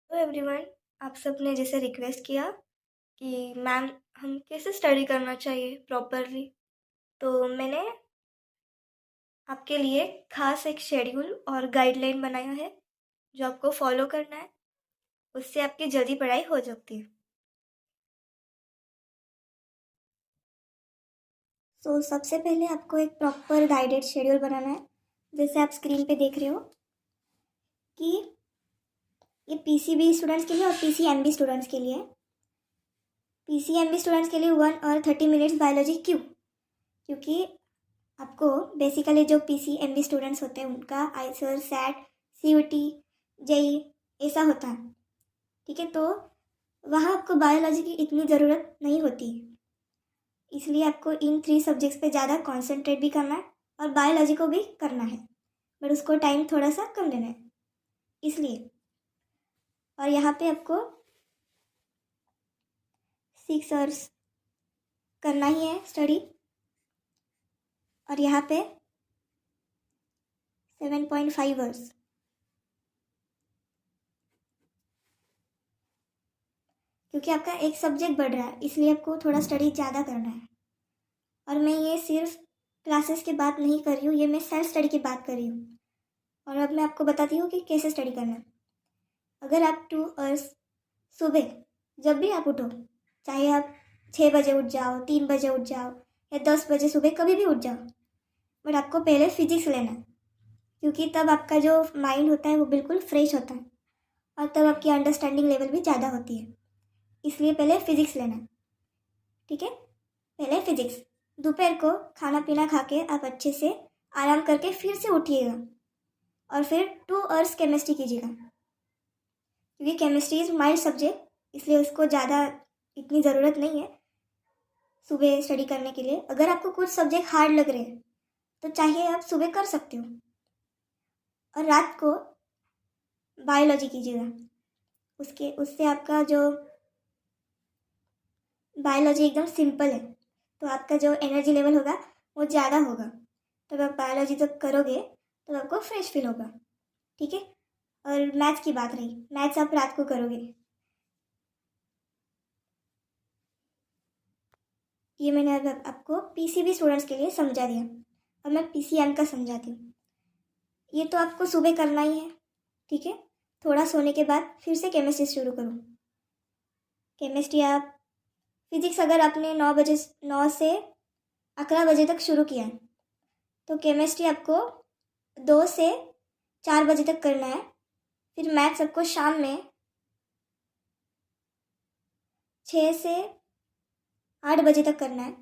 Hello everyone. आप सब ने जैसे रिक्वेस्ट किया कि मैम हम कैसे स्टडी करना चाहिए प्रॉपरली, तो मैंने आपके लिए खास एक शेड्यूल और गाइडलाइन बनाया है जो आपको फॉलो करना है। उससे आपकी जल्दी पढ़ाई हो सकती है। सबसे पहले आपको एक प्रॉपर गाइडेड शेड्यूल बनाना है, जैसे आप स्क्रीन पे देख रहे हो कि ये पीसीबी स्टूडेंट्स के लिए और पीसीएमबी स्टूडेंट्स के लिए। पीसीएमबी स्टूडेंट्स के लिए 1 और 30 मिनट्स बायोलॉजी। क्यों? क्योंकि आपको बेसिकली जो पीसीएमबी स्टूडेंट्स होते हैं उनका आईसर, सैट, सीयूटी, जेई ऐसा होता है। ठीक है, तो वहाँ आपको बायोलॉजी की इतनी ज़रूरत नहीं होती, इसलिए आपको इन 3 सब्जेक्ट्स पे ज़्यादा कॉन्सेंट्रेट भी करना है और बायोलॉजी को भी करना है, बट उसको टाइम थोड़ा सा कम देना है इसलिए। और यहाँ पे आपको 6 आवर्स करना ही है स्टडी, और यहाँ पे 7.5 आवर्स। क्योंकि आपका एक सब्जेक्ट बढ़ रहा है इसलिए आपको थोड़ा स्टडी ज़्यादा करना है। और मैं ये सिर्फ क्लासेस की बात नहीं कर रही हूँ, ये मैं सेल्फ स्टडी की बात कर रही हूँ। और अब मैं आपको बताती हूँ कि कैसे स्टडी करना है। अगर आप 2 आवर्स सुबह जब भी आप उठो, चाहे आप 6 बजे उठ जाओ, 3 बजे उठ जाओ या 10 बजे सुबह कभी भी उठ जाओ, बट आपको पहले फिजिक्स लेना है, क्योंकि तब आपका जो माइंड होता है वो बिल्कुल फ्रेश होता है और तब आपकी अंडरस्टैंडिंग लेवल भी ज़्यादा होती है। इसलिए पहले फिजिक्स लेना है। ठीक है, पहले फिजिक्स। दोपहर को खाना पीना खा के आप अच्छे से आराम करके फिर से उठिएगा और फिर 2 आवर्स केमिस्ट्री कीजिएगा, क्योंकि केमिस्ट्री इज़ माइल्ड सब्जेक्ट इसलिए उसको ज़्यादा इतनी ज़रूरत नहीं है सुबह स्टडी करने के लिए। अगर आपको कुछ सब्जेक्ट हार्ड लग रहे हैं तो चाहिए आप सुबह कर सकते हो। और रात को बायोलॉजी कीजिएगा, उससे आपका जो बायोलॉजी एकदम सिंपल है, तो आपका जो एनर्जी लेवल होगा वो ज़्यादा होगा। तब आप बायोलॉजी तक करोगे तो आपको फ्रेश फील होगा। ठीक है, और मैथ्स की बात रही, मैथ्स आप रात को करोगे। ये मैंने अब आपको पीसीबी स्टूडेंट्स के लिए समझा दिया। अब मैं पीसीएम का समझाती हूँ। ये तो आपको सुबह करना ही है। ठीक है, थोड़ा सोने के बाद फिर से केमिस्ट्री शुरू करो। केमिस्ट्री आप फिजिक्स अगर आपने 9 से 11 बजे तक शुरू किया है तो केमिस्ट्री आपको 2 से 4 बजे तक करना है। फिर मैथ्स आपको शाम में 6 से 8 बजे तक करना है।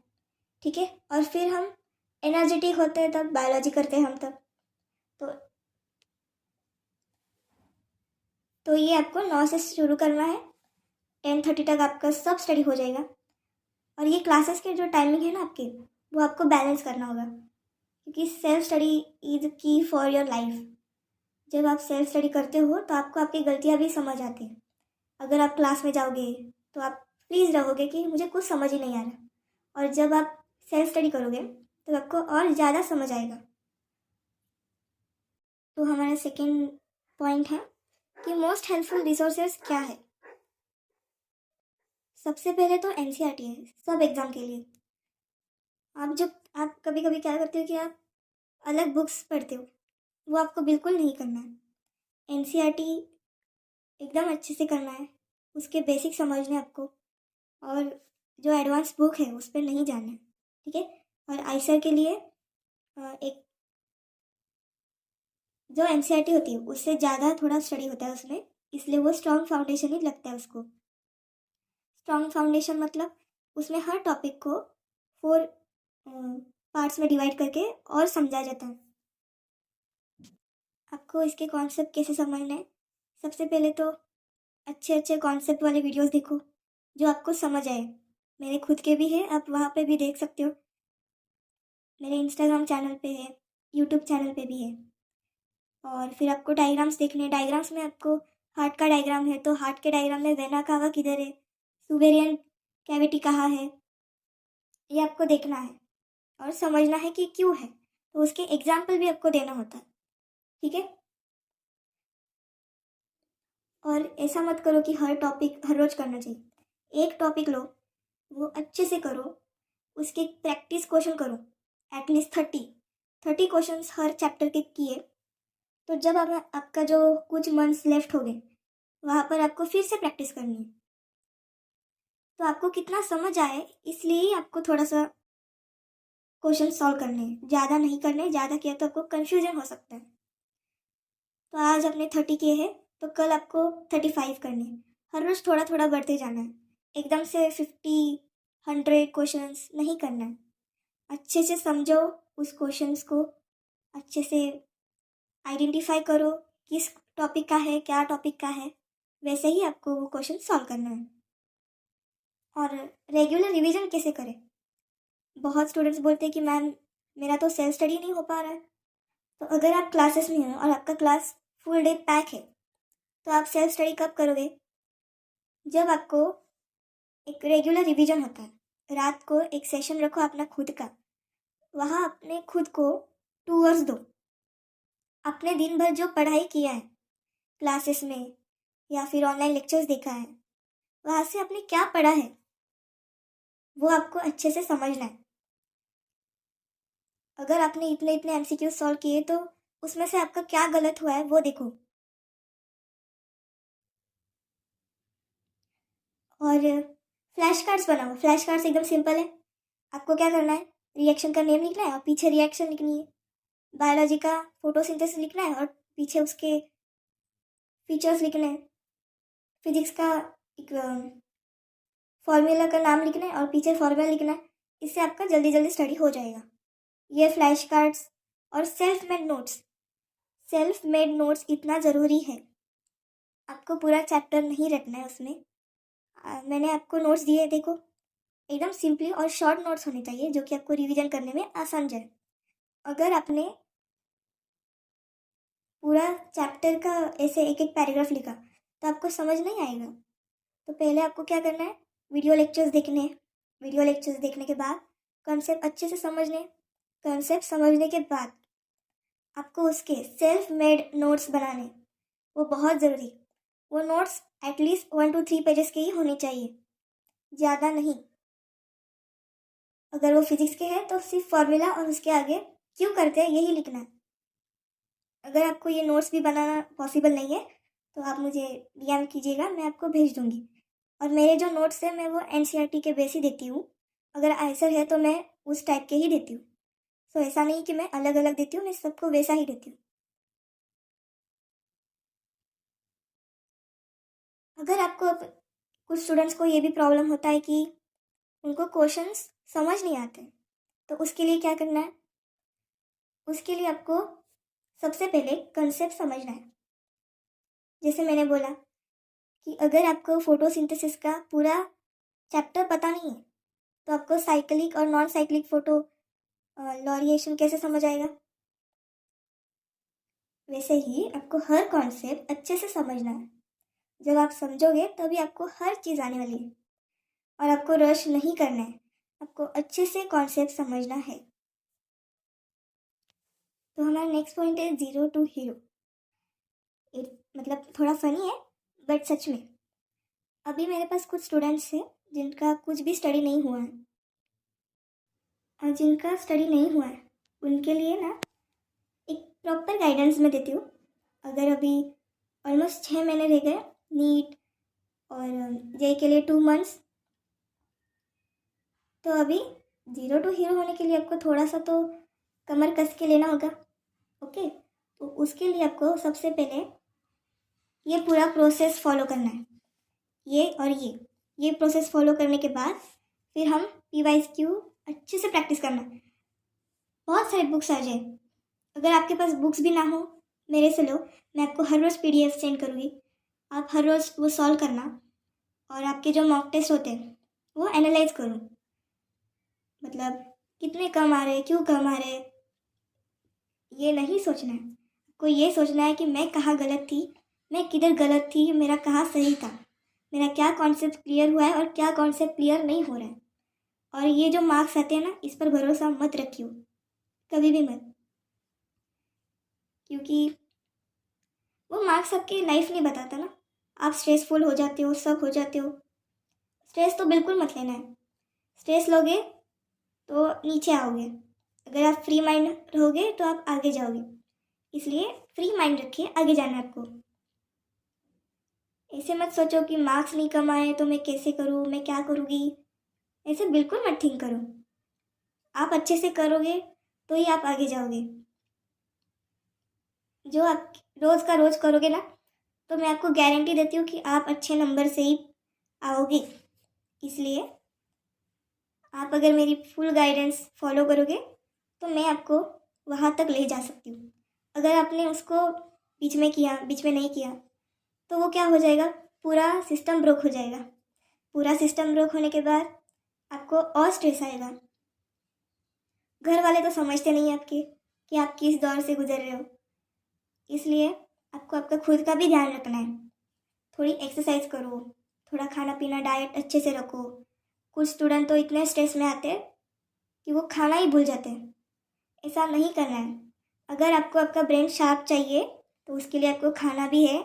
ठीक है, और फिर हम एनर्जेटिक होते हैं तब बायोलॉजी करते हैं हम तब। तो तो ये आपको 9 से शुरू करना है, 10:30 तक आपका सब स्टडी हो जाएगा। और ये क्लासेस के जो टाइमिंग है ना आपके, वो आपको बैलेंस करना होगा, क्योंकि सेल्फ स्टडी इज की फॉर योर लाइफ। जब आप सेल्फ स्टडी करते हो तो आपको आपकी गलतियाँ भी समझ आती हैं। अगर आप क्लास में जाओगे तो आप प्लीज़ रहोगे कि मुझे कुछ समझ ही नहीं आ रहा, और जब आप सेल्फ स्टडी करोगे तो आपको और ज़्यादा समझ आएगा। तो हमारा सेकेंड पॉइंट है कि मोस्ट हेल्पफुल रिसोर्सेज क्या है। सबसे पहले तो एनसीईआरटी है सब एग्ज़ाम के लिए। आप कभी कभी क्या करते हो कि आप अलग बुक्स पढ़ते हो, वो आपको बिल्कुल नहीं करना है। एनसीईआरटी एकदम अच्छे से करना है, उसके बेसिक समझने आपको, और जो एडवांस बुक है उस पर नहीं जाना है। ठीक है, और आईसर के लिए एक जो एनसीईआरटी होती है उससे ज़्यादा थोड़ा स्टडी होता है उसमें, इसलिए वो स्ट्रॉन्ग फाउंडेशन ही लगता है उसको। स्ट्रॉन्ग फाउंडेशन मतलब उसमें हर टॉपिक को 4 पार्ट्स में डिवाइड करके और समझाया जाता है। आपको इसके कॉन्सेप्ट कैसे समझना है? सबसे पहले तो अच्छे अच्छे कॉन्सेप्ट वाले वीडियोस देखो जो आपको समझ आए। मेरे खुद के भी है, आप वहाँ पे भी देख सकते हो। मेरे इंस्टाग्राम चैनल पे है, यूट्यूब चैनल पे भी है। और फिर आपको डायग्राम्स देखने हैं। डायग्राम्स में आपको हार्ट का डायग्राम है तो हार्ट के डायग्राम में वेना कावा किधर है, सुवेरियन कैविटी कहाँ है, ये आपको देखना है और समझना है कि क्यों है, तो उसके एग्जाम्पल भी आपको देना होता है। ठीक है, और ऐसा मत करो कि हर टॉपिक हर रोज़ करना चाहिए। एक टॉपिक लो, वो अच्छे से करो, उसके प्रैक्टिस क्वेश्चन करो, एटलीस्ट 30 क्वेश्चंस हर चैप्टर के किए, तो जब आपका जो कुछ मंथ्स लेफ्ट हो गए वहाँ पर आपको फिर से प्रैक्टिस करनी है। तो आपको कितना समझ आए इसलिए ही आपको थोड़ा सा क्वेश्चन सॉल्व करने हैं, ज़्यादा नहीं करने। ज़्यादा किया तो आपको कन्फ्यूजन हो सकता है। तो आज आपने 30 किए हैं तो कल आपको 35 करने हैं। हर रोज़ थोड़ा थोड़ा बढ़ते जाना है। एकदम से 50 100 क्वेश्चंस नहीं करना है। अच्छे से समझो उस क्वेश्चंस को, अच्छे से आइडेंटिफाई करो किस टॉपिक का है, क्या टॉपिक का है, वैसे ही आपको वो क्वेश्चन सॉल्व करना है। और रेगुलर रिवीजन कैसे करें? बहुत स्टूडेंट्स बोलते हैं कि मैम मेरा तो सेल्फ स्टडी नहीं हो पा रहा है। तो अगर आप क्लासेस में हो और आपका क्लास फुल डे पैक है तो आप सेल्फ स्टडी कब करोगे? जब आपको एक रेगुलर रिवीजन होता है। रात को एक सेशन रखो अपना खुद का, वहाँ अपने खुद को 2 आवर्स दो। आपने दिन भर जो पढ़ाई किया है क्लासेस में या फिर ऑनलाइन लेक्चर्स देखा है, वहाँ से आपने क्या पढ़ा है वो आपको अच्छे से समझना है। अगर आपने इतने इतने एमसीक्यू सॉल्व किए तो उसमें से आपका क्या गलत हुआ है वो देखो। और फ्लैश कार्ड्स बनाओ। फ्लैश कार्ड्स एकदम सिंपल है। आपको क्या करना है, रिएक्शन का नेम लिखना है और पीछे रिएक्शन लिखनी है। बायोलॉजी का फोटोसिंथेसिस लिखना है और पीछे उसके फीचर्स लिखने हैं। फिजिक्स का एक फॉर्मूला का नाम लिखना है और पीछे फॉर्मूला लिखना है। इससे आपका जल्दी जल्दी स्टडी हो जाएगा। ये फ्लैश कार्ड्स और सेल्फ मेड नोट्स इतना ज़रूरी है। आपको पूरा चैप्टर नहीं रखना है उसमें। मैंने आपको नोट्स दिए, देखो एकदम सिंपली और शॉर्ट नोट्स होने चाहिए जो कि आपको रिवीजन करने में आसान जाए। अगर आपने पूरा चैप्टर का ऐसे एक एक पैराग्राफ लिखा तो आपको समझ नहीं आएगा। तो पहले आपको क्या करना है, वीडियो लेक्चर्स देखने हैं। वीडियो लेक्चर्स देखने के बाद कॉन्सेप्ट अच्छे से समझने। कॉन्सेप्ट समझने के बाद आपको उसके सेल्फ मेड नोट्स बनाने, वो बहुत ज़रूरी। वो नोट्स एटलीस्ट 1 to 3 पेजेस के ही होने चाहिए, ज़्यादा नहीं। अगर वो फिजिक्स के हैं तो सिर्फ फॉर्मूला और उसके आगे क्यों करते हैं यही लिखना है। अगर आपको ये नोट्स भी बनाना पॉसिबल नहीं है तो आप मुझे डीएम कीजिएगा, मैं आपको भेज दूँगी। और मेरे जो नोट्स हैं मैं वो एनसीईआरटी के बेस ही देती हूँ। अगर आंसर है तो मैं उस टाइप के ही देती हूँ। तो ऐसा नहीं कि मैं अलग अलग देती हूँ, मैं सबको वैसा ही देती हूँ। अगर आपको कुछ स्टूडेंट्स को ये भी प्रॉब्लम होता है कि उनको क्वेश्चंस समझ नहीं आते, तो उसके लिए क्या करना है, उसके लिए आपको सबसे पहले कंसेप्ट समझना है। जैसे मैंने बोला कि अगर आपको फोटोसिंथेसिस का पूरा चैप्टर पता नहीं है तो आपको साइक्लिक और नॉन साइक्लिक फोटो लॉरिएशन कैसे समझ आएगा। वैसे ही आपको हर कॉन्सेप्ट अच्छे से समझना है। जब आप समझोगे तभी आपको हर चीज़ आने वाली है। और आपको रश नहीं करना है, आपको अच्छे से कॉन्सेप्ट समझना है। तो हमारा नेक्स्ट पॉइंट है 0 to hero। मतलब थोड़ा फनी है बट सच में। अभी मेरे पास कुछ स्टूडेंट्स हैं जिनका कुछ भी स्टडी नहीं हुआ है, और जिनका स्टडी नहीं हुआ है उनके लिए ना एक प्रॉपर गाइडेंस मैं देती हूँ। अगर अभी ऑलमोस्ट 6 महीने रह गए नीट और जे के लिए 2 मंथ्स, तो अभी 0 to hero होने के लिए आपको थोड़ा सा तो कमर कस के लेना होगा। ओके, तो उसके लिए आपको सबसे पहले ये पूरा प्रोसेस फॉलो करना है। ये और ये प्रोसेस फॉलो करने के बाद फिर हम PYQ अच्छे से प्रैक्टिस करना है। बहुत सारे बुक्स आ जाए। अगर आपके पास बुक्स भी ना हो मेरे से लो, मैं आपको हर रोज़ PDF सेंड करूँगी। आप हर रोज़ वो सॉल्व करना और आपके जो मॉक टेस्ट होते हैं वो एनालाइज करो। मतलब कितने कम आ रहे, क्यों कम आ रहे, ये नहीं सोचना है। आपको ये सोचना है कि मैं कहाँ गलत थी, मैं किधर गलत थी, मेरा कहाँ सही था, मेरा क्या कॉन्सेप्ट क्लियर हुआ है और क्या कॉन्सेप्ट क्लियर नहीं हो रहा है। और ये जो मार्क्स आते हैं ना, इस पर भरोसा मत रखियो, कभी भी मत। क्योंकि वो मार्क्स आपकी लाइफ नहीं बताता ना, आप स्ट्रेसफुल हो जाते हो, सब हो जाते हो। स्ट्रेस तो बिल्कुल मत लेना है। स्ट्रेस लोगे तो नीचे आओगे, अगर आप फ्री माइंड रहोगे तो आप आगे जाओगे। इसलिए फ्री माइंड रखिए, आगे जाना है आपको। ऐसे मत सोचो कि मार्क्स नहीं कम आए तो मैं कैसे करूँ, मैं क्या करूँगी, ऐसे बिल्कुल मत थिंक करो। आप अच्छे से करोगे तो ही आप आगे जाओगे। जो आप रोज़ का रोज़ करोगे ना, तो मैं आपको गारंटी देती हूँ कि आप अच्छे नंबर से ही आओगे। इसलिए आप अगर मेरी फुल गाइडेंस फॉलो करोगे तो मैं आपको वहाँ तक ले जा सकती हूँ। अगर आपने उसको बीच में किया, बीच में नहीं किया, तो वो क्या हो जाएगा, पूरा सिस्टम ब्रोक हो जाएगा। पूरा सिस्टम ब्रोक होने के बाद आपको और स्ट्रेस आएगा। घर वाले तो समझते नहीं आपके कि आप किस दौर से गुजर रहे हो। इसलिए आपको आपका खुद का भी ध्यान रखना है। थोड़ी एक्सरसाइज करो, थोड़ा खाना पीना डाइट अच्छे से रखो। कुछ स्टूडेंट तो इतने स्ट्रेस में आते हैं कि वो खाना ही भूल जाते हैं। ऐसा नहीं करना है। अगर आपको आपका ब्रेन शार्प चाहिए तो उसके लिए आपको खाना भी है,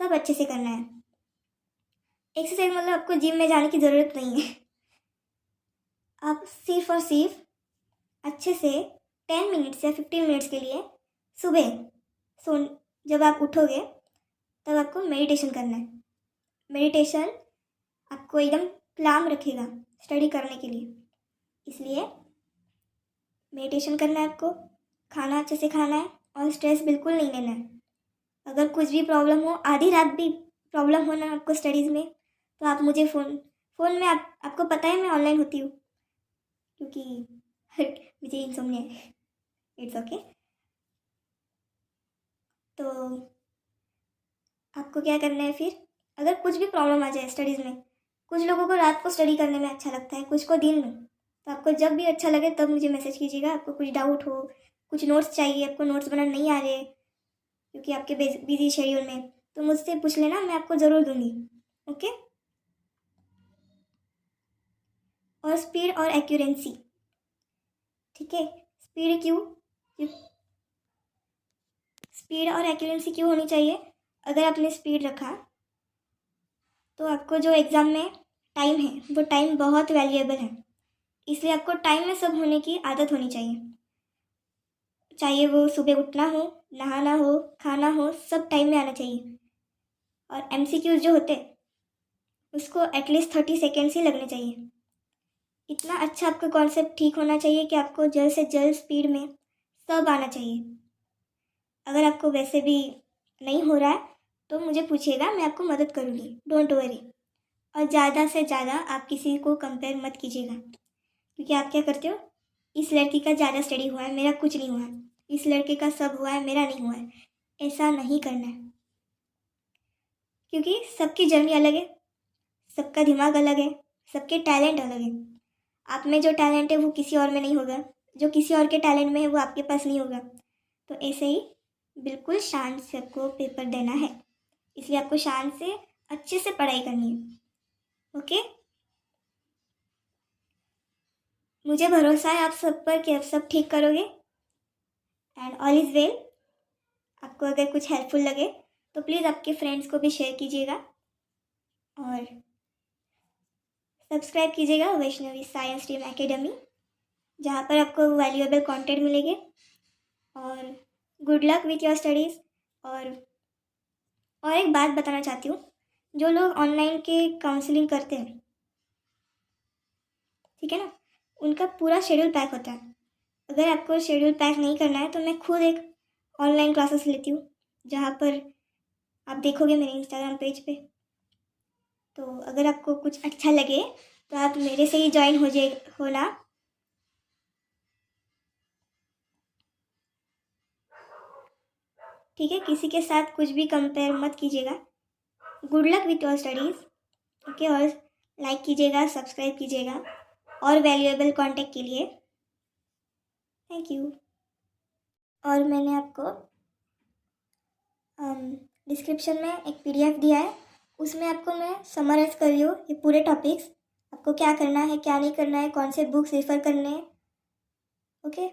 सब अच्छे से करना है। एक्सरसाइज मतलब आपको जिम में जाने की ज़रूरत नहीं है। आप सिर्फ और सिर्फ अच्छे से 10 मिनट्स या 15 मिनट्स के लिए सुबह सो जब आप उठोगे तब आपको मेडिटेशन करना है। मेडिटेशन आपको एकदम क्लाम रखेगा स्टडी करने के लिए। इसलिए मेडिटेशन करना है आपको, खाना अच्छे से खाना है और स्ट्रेस बिल्कुल नहीं लेना है। अगर कुछ भी प्रॉब्लम हो, आधी रात भी प्रॉब्लम हो ना आपको स्टडीज़ में, तो आप मुझे फ़ोन में आपको पता है मैं ऑनलाइन होती हूँ, क्योंकि मुझे इंसोम्निया है। It's okay. तो आपको क्या करना है फिर, अगर कुछ भी प्रॉब्लम आ जाए स्टडीज़ में, कुछ लोगों को रात को स्टडी करने में अच्छा लगता है, कुछ को दिन में, तो आपको जब भी अच्छा लगे तब मुझे मैसेज कीजिएगा। आपको कुछ डाउट हो, कुछ नोट्स चाहिए, आपको नोट्स बनाना नहीं आ रहे क्योंकि आपके बिजी शेड्यूल में, तो मुझसे पूछ लेना, मैं आपको ज़रूर दूंगी। ओके। और स्पीड और एक्यूरेंसी, ठीक है। स्पीड स्पीड और एक्यूरेंसी क्यों होनी चाहिए? अगर आपने स्पीड रखा तो आपको जो एग्ज़ाम में टाइम है वो टाइम बहुत वैल्यूएबल है। इसलिए आपको टाइम में सब होने की आदत होनी चाहिए। चाहे वो सुबह उठना हो, नहाना हो, खाना हो, सब टाइम में आना चाहिए। और एमसीक्यूज जो होते उसको एटलीस्ट 30 सेकेंड्स ही लगने चाहिए। इतना अच्छा आपका कॉन्सेप्ट ठीक होना चाहिए कि आपको जल्द से जल्द स्पीड में सब आना चाहिए। अगर आपको वैसे भी नहीं हो रहा है तो मुझे पूछिएगा, मैं आपको मदद करूँगी, डोंट वरी। और ज़्यादा से ज़्यादा आप किसी को कंपेयर मत कीजिएगा, क्योंकि आप क्या करते हो, इस लड़की का ज़्यादा स्टडी हुआ है, मेरा कुछ नहीं हुआ है, इस लड़के का सब हुआ है, मेरा नहीं हुआ है। ऐसा नहीं करना है, क्योंकि सबकी जर्नी अलग है, सबका दिमाग अलग है, सबके टैलेंट अलग है। आप में जो टैलेंट है वो किसी और में नहीं होगा, जो किसी और के टैलेंट में है वो आपके पास नहीं होगा। तो ऐसे ही बिल्कुल शांत से आपको पेपर देना है। इसलिए आपको शांत से अच्छे से पढ़ाई करनी है। ओके। मुझे भरोसा है आप सब पर कि आप सब ठीक करोगे। And all is well. आपको अगर कुछ हेल्पफुल लगे तो प्लीज़ आपके फ्रेंड्स को भी शेयर कीजिएगा और सब्सक्राइब कीजिएगा वैष्णवी साइंस स्ट्रीम एकेडमी, जहाँ पर आपको वैल्यूएबल कंटेंट मिलेंगे। और good luck with your studies. और एक बात बताना चाहती हूँ, जो लोग ऑनलाइन के काउंसलिंग करते हैं, ठीक है ना, उनका पूरा शेड्यूल पैक होता है। अगर आपको शेड्यूल पैक नहीं करना है तो मैं खुद एक ऑनलाइन क्लासेस लेती हूँ, जहाँ पर आप देखोगे मेरे इंस्टाग्राम पेज पे। तो अगर आपको कुछ अच्छा लगे तो आप मेरे से ही ज्वाइन होना। ठीक है, किसी के साथ कुछ भी कंपेयर मत कीजिएगा। Good luck with your studies. Okay. और लाइक कीजिएगा, सब्सक्राइब कीजिएगा और वैल्यूएबल कॉन्टेक्ट के लिए थैंक यू। और मैंने आपको डिस्क्रिप्शन में एक पीडीएफ दिया है, उसमें आपको मैं समराइज़ कर रही हूँ ये पूरे टॉपिक्स, आपको क्या करना है, क्या नहीं करना है, कौन से बुक्स रेफ़र करने हैं। Okay,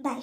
bye.